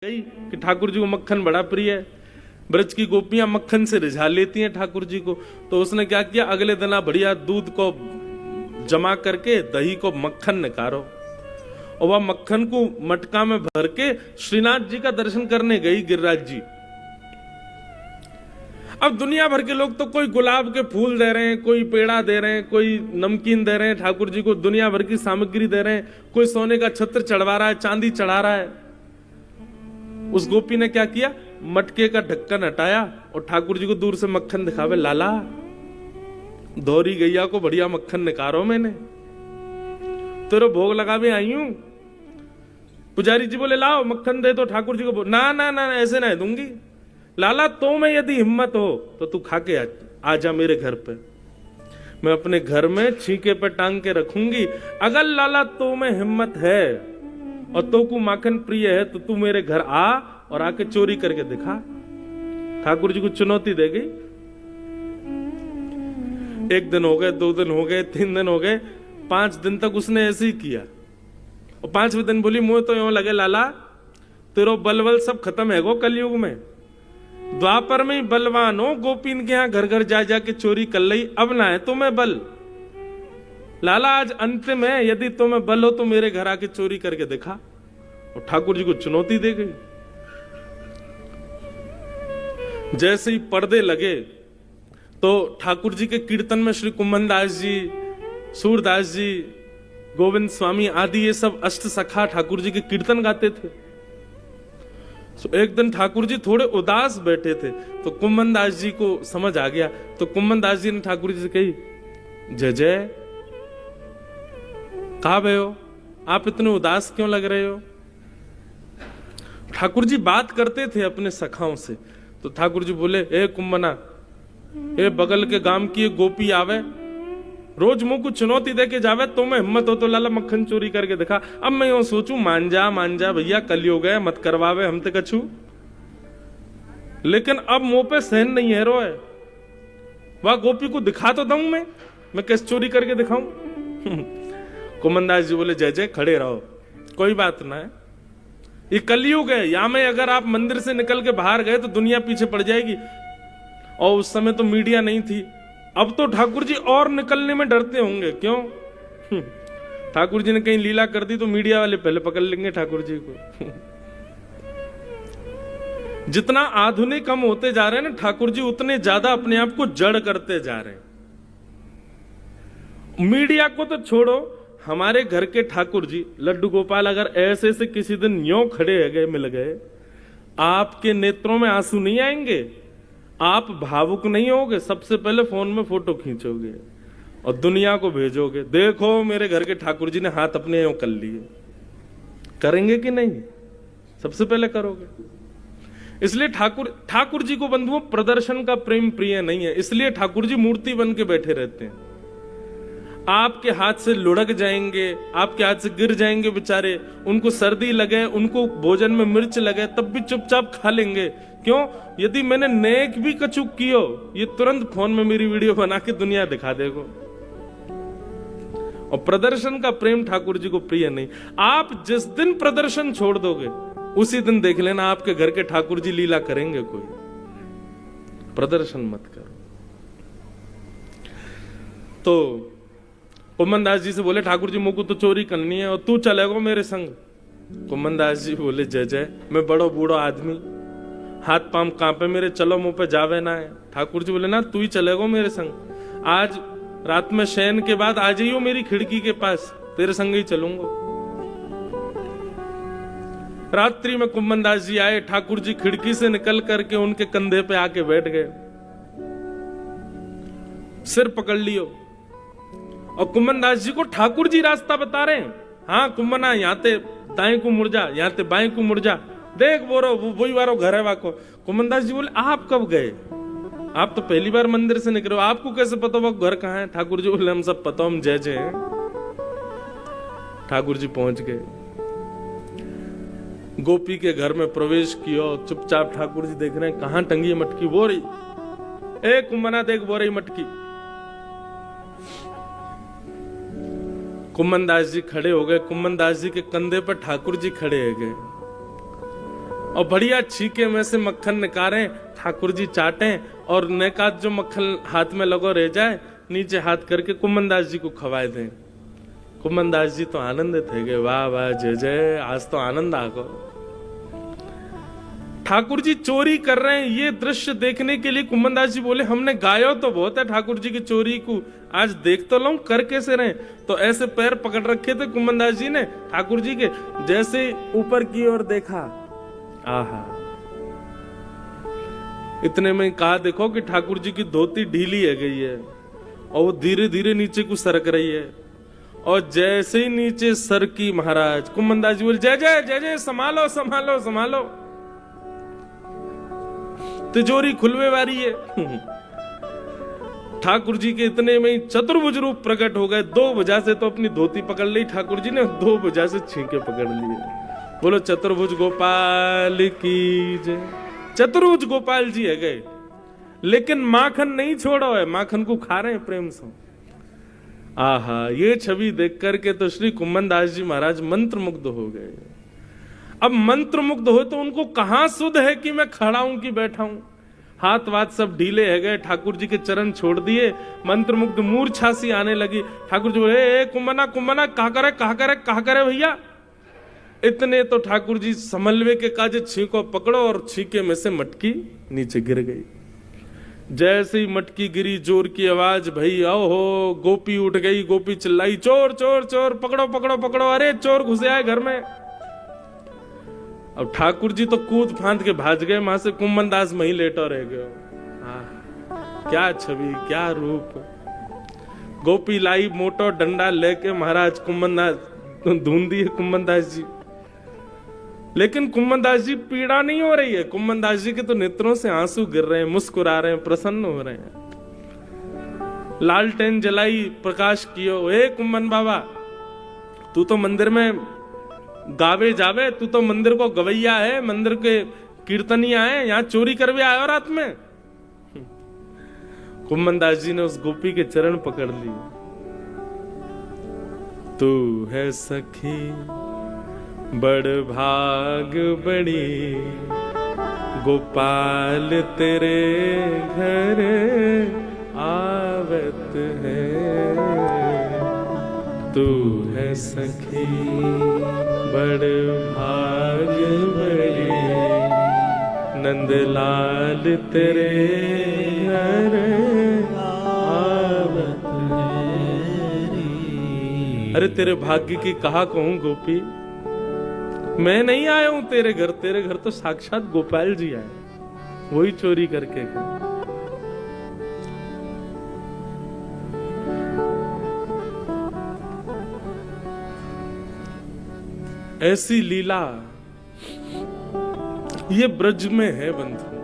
गई कि ठाकुर जी को मक्खन बड़ा प्रिय है। ब्रज की गोपियां मक्खन से रिझा लेती हैं ठाकुर जी को। तो उसने क्या किया, अगले दिन बढ़िया दूध को जमा करके दही को मक्खन निकारो और वह मक्खन को मटका में भर के श्रीनाथ जी का दर्शन करने गई गिरिराज जी। अब दुनिया भर के लोग तो कोई गुलाब के फूल दे रहे हैं, कोई पेड़ा दे रहे हैं, कोई नमकीन दे रहे हैं ठाकुर जी को, दुनिया भर की सामग्री दे रहे हैं, कोई सोने का छत्र चढ़वा रहा है, चांदी चढ़ा रहा है। उस गोपी ने क्या किया, मटके का ढक्कन हटाया और ठाकुर जी को दूर से मक्खन दिखावे, लाला दोहरी गैया को बढ़िया मक्खन निकारो, मैंने तेरे भोग लगावे आई हूं। पुजारी जी बोले लाओ मक्खन दे, तो ठाकुर जी को ना ना ना ऐसे ना दूंगी, लाला तो में यदि हिम्मत हो तो तू खा के आ जा मेरे घर पे, मैं अपने घर में छींके पे टांग के रखूंगी। अगर लाला तो में हिम्मत है और तो को माखन प्रिय है तो तू मेरे घर आ और आके चोरी करके दिखा। ठाकुर जी को चुनौती दे गई। 1 दिन हो गए, 2 दिन हो गए, 3 दिन हो गए, 5 दिन तक उसने ऐसे ही किया। और 5वें दिन बोली, मुझे तो यूं लगे लाला तेरो बलवल सब खत्म है गो कलयुग में, द्वापर में ही बलवान हो, गोपीन के यहां घर घर जा जाके चोरी कर ली, अब ना है तुम्हें बल। लाला आज अंतिम है, यदि तुम्हें बल हो तो मेरे घर आके चोरी करके दिखा। और ठाकुर जी को चुनौती दे गई। जैसे ही पर्दे लगे तो ठाकुर जी के कीर्तन में श्री कुंभनदास जी, सूरदास जी, गोविंद स्वामी आदि ये सब अष्ट सखा ठाकुर जी के कीर्तन गाते थे। तो एक दिन ठाकुर जी थोड़े उदास बैठे थे तो कुंभनदास जी को समझ आ गया। तो कुंभनदास जी ने ठाकुर जी से कही, जय जय कहा भय हो, आप इतने उदास क्यों लग रहे हो। ठाकुर जी बात करते थे अपने सखाओं से। तो ठाकुर जी बोले, ए कुंभना, ए बगल के गांव की एक गोपी आवे, रोज मुंह को चुनौती दे के जावे, तो मैं हिम्मत हो तो लाला मक्खन चोरी करके दिखा। अब मैं यूं सोचूं, मान जा भैया, कलयुग है, मत करवावे हम ते कछु। लेकिन अब मुंह पे सहन नहीं है रोए, वह गोपी को दिखा तो दूं मैं कैसे चोरी करके दिखाऊं। कुंभनदास जी बोले, जय जय खड़े रहो, कोई बात ना है, ये कलयुग है, यहां में अगर आप मंदिर से निकल के बाहर गए तो दुनिया पीछे पड़ जाएगी। और उस समय तो मीडिया नहीं थी, अब तो ठाकुर जी और निकलने में डरते होंगे, क्यों। ठाकुर जी ने कहीं लीला कर दी तो मीडिया वाले पहले पकड़ लेंगे ठाकुर जी को। जितना आधुनिक हम होते जा रहे हैं ना, ठाकुर जी उतने ज्यादा अपने आप को जड़ करते जा रहे हैं। मीडिया को तो छोड़ो, हमारे घर के ठाकुर जी लड्डू गोपाल अगर ऐसे से किसी दिन यूं खड़े है गए, मिल गए, आपके नेत्रों में आंसू नहीं आएंगे, आप भावुक नहीं होगे, सबसे पहले फोन में फोटो खींचोगे और दुनिया को भेजोगे, देखो मेरे घर के ठाकुर जी ने हाथ अपने यूं कर लिए। करेंगे कि नहीं, सबसे पहले करोगे। इसलिए ठाकुर जी को बंधुओं प्रदर्शन का प्रेम प्रिय नहीं है, इसलिए ठाकुर जी मूर्ति बन के बैठे रहते हैं। आपके हाथ से लुढ़क जाएंगे, आपके हाथ से गिर जाएंगे बेचारे, उनको सर्दी लगे, उनको भोजन में मिर्च लगे, तब भी चुपचाप खा लेंगे। क्यों, यदि मैंने नेक भी कछु कियो, ये तुरंत फोन में मेरी वीडियो बना के दुनिया दिखा देगो। और प्रदर्शन का प्रेम ठाकुर जी को प्रिय नहीं। आप जिस दिन प्रदर्शन छोड़ दोगे उसी दिन देख लेना आपके घर के ठाकुर जी लीला करेंगे कोई। प्रदर्शन मत करो। तो कुंभनदास जी से बोले, ठाकुर जी मुझको तो चोरी करनी है और तू चलेगा मेरे संग। कुंभनदास जी बोले, जय जय, मैं बड़ो बूढ़ो आदमी, हाथ पांव कांपे मेरे, चलो मुंह पे जावे ना है। ठाकुर जी बोले, ना तू ही चलेगा मेरे संग, आज रात में शयन के बाद आ जाइयो मेरी खिड़की के पास, तेरे संग ही चलूंगा। रात्रि में कुंभनदास जी आए, ठाकुर जी खिड़की से निकल करके उनके कंधे पे आके बैठ गए, सिर पकड़ लियो। और कुंभनदास जी को ठाकुर जी रास्ता बता रहे हैं, हाँ कुंभना, यहाँ ते दाएं को मुड़ जा, यहाँ ते बाएं को मुड़ जा, देख बोरो वही वारो घर है वाको। कुंभनदास जी बोले, आप कब गए, आप तो पहली बार मंदिर से निकले हो, आपको कैसे पता वो घर कहाँ है। ठाकुर जी बोले, हम सब पता, हम जय जय हैं। ठाकुर जी पहुंच गए, गोपी के घर में प्रवेश किया, चुपचाप ठाकुर जी देख रहे हैं, कहां टंगी है मटकी, वो रही, ए कुंभना देख वो रही मटकी। कुंभनदास जी खड़े हो गए, कुंभनदास जी के कंधे पर ठाकुर जी खड़े हो गए और बढ़िया छीके में से मक्खन निकालें, ठाकुर जी चाटें और नेकात जो मक्खन हाथ में लगो रह जाए नीचे हाथ करके कुम्मनदास जी को खवाए दें। कुम्मनदास जी तो आनंदित थे गए, वाह वाह जय जय, आज तो आनंद आ गो। ठाकुर जी चोरी कर रहे हैं, ये दृश्य देखने के लिए कुम्मनदास जी बोले हमने गायो तो बहुत है ठाकुर जी की चोरी को, आज देख तो लो कर कैसे रहे। तो ऐसे पैर पकड़ रखे थे कुम्मनदास जी ने ठाकुर जी के, जैसे ऊपर की ओर देखा, आहा, इतने में कहा देखो कि ठाकुर जी की धोती ढीली है गई है और वो धीरे धीरे नीचे को सरक रही है। और जैसे ही नीचे सरकी महाराज, कुम्मनदास जी बोले जय जय जय जय, संभालो संभालो संभालो, तिजोरी खुलवे वाली है। ठाकुर जी के इतने में ही चतुर्भुज रूप प्रकट हो गए। दो वजह से तो अपनी धोती पकड़ ली ठाकुर जी ने, दो वजह से छींके पकड़ लिए। बोलो चतुर्भुज गोपाल की जय। चतुर्भुज गोपाल जी है गए, लेकिन माखन नहीं छोड़ो है, माखन को खा रहे हैं प्रेम से। आहा, ये छवि देख करके तो श्री कुम्मनदास जी महाराज मंत्र मुग्ध हो गए। अब मंत्र मुग्ध हो तो उनको कहां सुध है कि मैं खड़ा हूं कि बैठा हूं, हाथ वाथ सब ढीले है गए, ठाकुर जी के चरण छोड़ दिए, मंत्र मुग्ध मूर्छा सी आने लगी। ठाकुर जी बोले कुम्मना कुम्मना कहा करे भैया। इतने तो ठाकुर जी समन्वय के काजे छींको पकड़ो और छींके में से मटकी नीचे गिर गई। जैसे ही मटकी गिरी जोर की आवाज, भई ओहो, गोपी उठ गई, गोपी चिल्लाई चोर चोर चोर, पकड़ो पकड़ो पकड़ो, अरे चोर घुसे आए घर में। अब ठाकुर जी तो कूद फांद के भाज गए वहां से, कुम्मनदास वहीं लेटो रह गए। क्या छवि, क्या रूप। गोपी लाई मोटो डंडा लेके महाराज कुम्मनदास धून दिए कुम्मनदास जी, लेकिन कुम्मनदास जी पीड़ा नहीं हो रही है। कुम्मनदास जी के तो नेत्रों से आंसू गिर रहे हैं, मुस्कुरा रहे हैं, प्रसन्न हो रहे हैं। लालटेन जलाई, प्रकाश कियो, हे कुम्मन बाबा, तू तो मंदिर में गावे जावे, तू तो मंदिर को गवैया है, मंदिर के कीर्तनिया है, यहाँ चोरी करवे आयो रात में। कुम्मनदास जी ने उस गोपी के चरण पकड़ लिए। तू है सखी बड़ भाग बड़ी, गोपाल तेरे घर आवत है। तू है सखी बड़ भाग बड़ी, नंदलाल तेरे घर आवत है। अरे तेरे भाग्य की कहा कहूं गोपी, मैं नहीं आया हूं तेरे घर तो साक्षात गोपाल जी आए, वही चोरी करके गए। ऐसी लीला ये ब्रज में है बंधु।